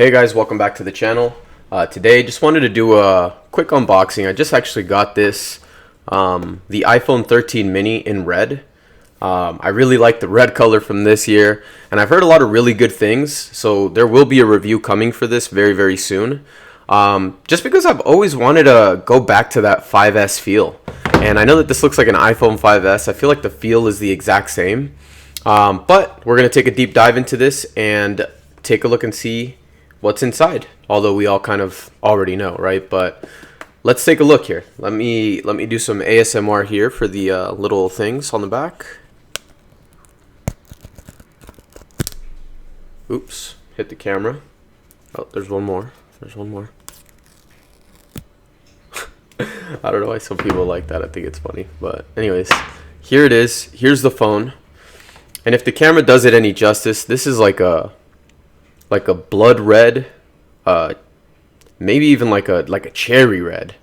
Hey guys, welcome back to the channel. Today, just wanted to do a quick unboxing. I just actually got this, the iPhone 13 mini in red. I really like the red color from this year, and I've heard a lot of really good things, so there will be a review coming for this very, very soon. Just because I've always wanted to go back to that 5S feel. And I know that this looks like an iPhone 5S. I feel like the feel is the exact same. But we're going to take a deep dive into this and take a look and see what's inside, although we all kind of already know, right? But let's take a look here. Let me do some ASMR here for the little things on the back. Oops, hit the camera. Oh, there's one more. There's one more. I don't know why some people like that. I think it's funny. But anyways, here it is. Here's the phone. And if the camera does it any justice, this is like a blood red, maybe even like a cherry red.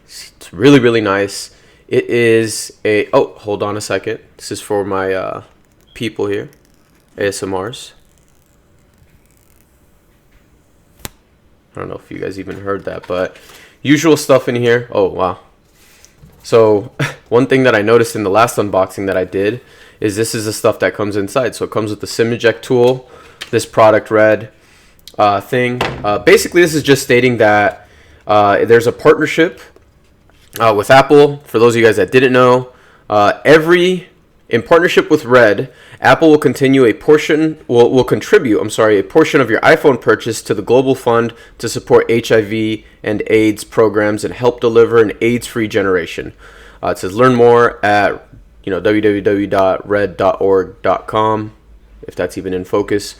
It's really, really nice. It is a, oh, hold on a second. This is for my people here, ASMRs. I don't know if you guys even heard that, but usual stuff in here. Oh, wow. So one thing that I noticed in the last unboxing that I did is this is the stuff that comes inside. So it comes with the SIM eject tool, this product red thing. Basically, this is just stating that there's a partnership with Apple. For those of you guys that didn't know, in partnership with Red, Apple will contribute a portion of your iPhone purchase to the Global Fund to support HIV and AIDS programs and help deliver an AIDS-free generation. It says learn more at www.red.org.com, if that's even in focus,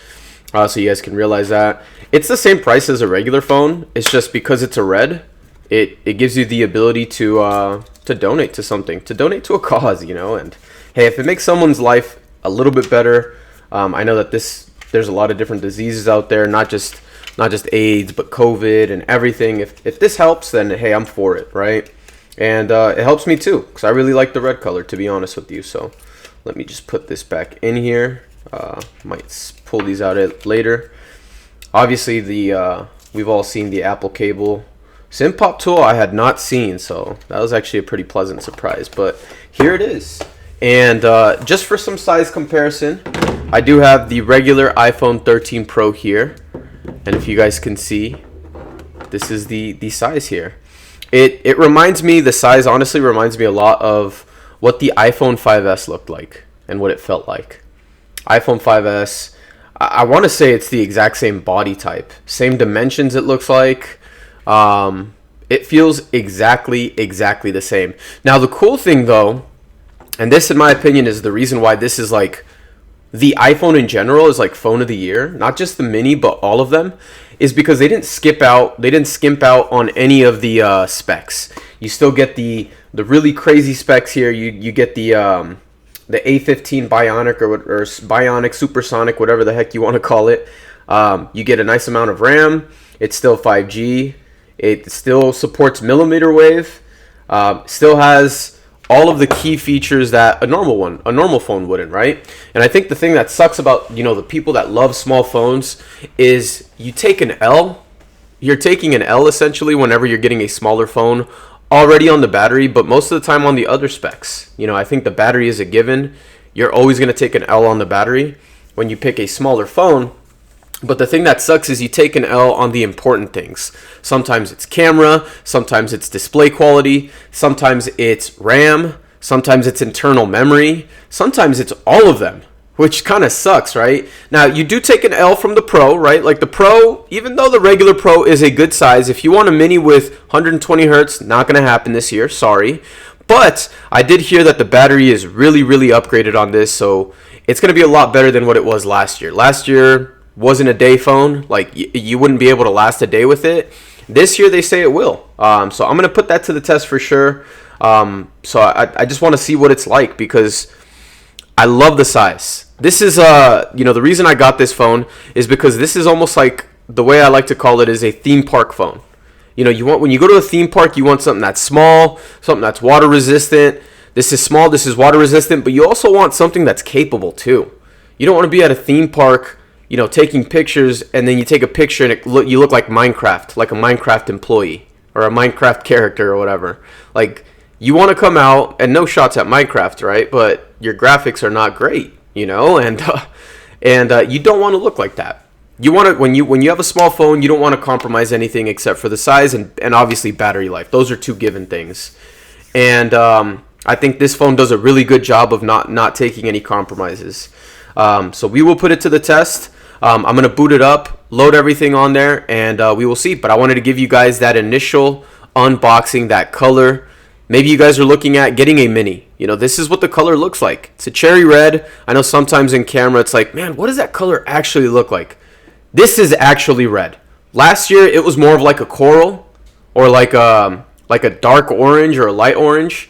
so you guys can realize that. It's the same price as a regular phone. It's just because it's a Red, it gives you the ability to donate to something, to donate to a cause, and hey, if it makes someone's life a little bit better, I know that there's a lot of different diseases out there, not just AIDS, but COVID and everything. If this helps, then hey, I'm for it, right? And it helps me too, because I really like the red color, to be honest with you. So let me just put this back in here. Might pull these out later. Obviously, we've all seen the Apple cable SIM pop tool. I had not seen, so that was actually a pretty pleasant surprise. But here it is. And just for some size comparison, I do have the regular iPhone 13 Pro here. And if you guys can see, this is the size here. It reminds me, the size honestly reminds me a lot of what the iPhone 5S looked like and what it felt like. iPhone 5S, I want to say it's the exact same body type, same dimensions it looks like. It feels exactly the same. Now the cool thing though, and this in my opinion is the reason why this is like the iPhone in general is like phone of the year, not just the mini but all of them, is because they didn't skimp out on any of the specs. You still get the really crazy specs here. You get the A15 Bionic or Bionic Supersonic, whatever the heck you want to call it. You get a nice amount of RAM. It's still 5G. It still supports millimeter wave. Still has all of the key features that a normal phone wouldn't, right? And I think the thing that sucks about, the people that love small phones is you take an L. You're taking an L essentially whenever you're getting a smaller phone already on the battery, but most of the time on the other specs. I think the battery is a given. You're always going to take an L on the battery when you pick a smaller phone. But the thing that sucks is you take an L on the important things. Sometimes it's camera, sometimes it's display quality, sometimes it's RAM, sometimes it's internal memory, sometimes it's all of them, which kind of sucks, right? Now, you do take an L from the Pro, right? Like the Pro, even though the regular Pro is a good size, if you want a mini with 120 hertz, not going to happen this year, sorry. But I did hear that the battery is really, really upgraded on this, so it's going to be a lot better than what it was last year. Last year wasn't a day phone. Like you wouldn't be able to last a day with it. This year they say it will. So I'm going to put that to the test for sure. So I just want to see what it's like because I love the size. This is the reason I got this phone is because this is almost like, the way I like to call it is a theme park phone. When you go to a theme park, you want something that's small, something that's water resistant. This is small, this is water resistant, but you also want something that's capable too. You don't want to be at a theme park you know, taking pictures, and then you take a picture and you look like Minecraft, like a Minecraft employee or a Minecraft character or whatever. Like, you want to come out, and no shots at Minecraft, right? But your graphics are not great, you know, and you don't want to look like that. You want to, when you have a small phone, you don't want to compromise anything except for the size and obviously battery life. Those are two given things. And I think this phone does a really good job of not taking any compromises. So we will put it to the test. I'm going to boot it up, load everything on there, and we will see. But I wanted to give you guys that initial unboxing, that color. Maybe you guys are looking at getting a mini. You know, this is what the color looks like. It's a cherry red. I know sometimes in camera it's like, man, what does that color actually look like? This is actually red. Last year it was more of like a coral or like a dark orange or a light orange.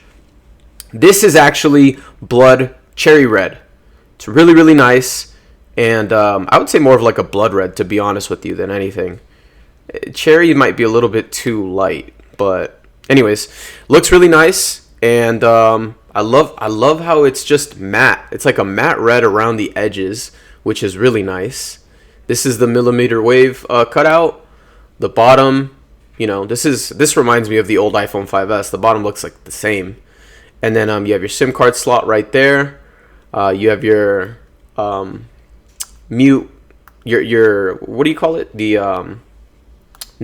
This is actually blood cherry red. It's really, really nice. And I would say more of like a blood red, to be honest with you, than anything. Cherry might be a little bit too light, but anyways, looks really nice. And I love how it's just matte. It's like a matte red around the edges, which is really nice. This is the millimeter wave cutout. The bottom, you know, this reminds me of the old iPhone 5S. The bottom looks like the same. And then you have your SIM card slot right there. You have your mute, your what do you call it? The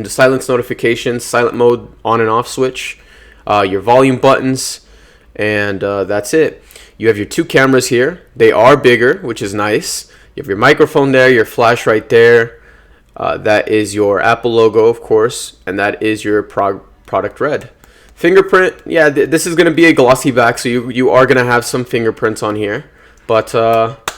silence notifications, silent mode on and off switch. Your volume buttons, and that's it. You have your two cameras here. They are bigger, which is nice. You have your microphone there, your flash right there. That is your Apple logo, of course, and that is your product red. Fingerprint, yeah, this is going to be a glossy back, so you are going to have some fingerprints on here. But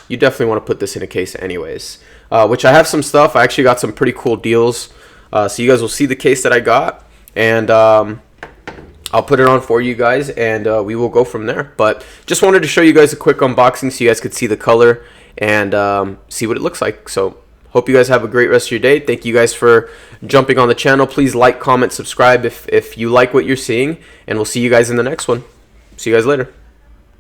you definitely want to put this in a case anyways. Which I have some stuff. I actually got some pretty cool deals. So you guys will see the case that I got. And I'll put it on for you guys, and we will go from there. But just wanted to show you guys a quick unboxing so you guys could see the color and see what it looks like. So hope you guys have a great rest of your day. Thank you guys for jumping on the channel. Please like, comment, subscribe if you like what you're seeing, and we'll see you guys in the next one. See you guys later.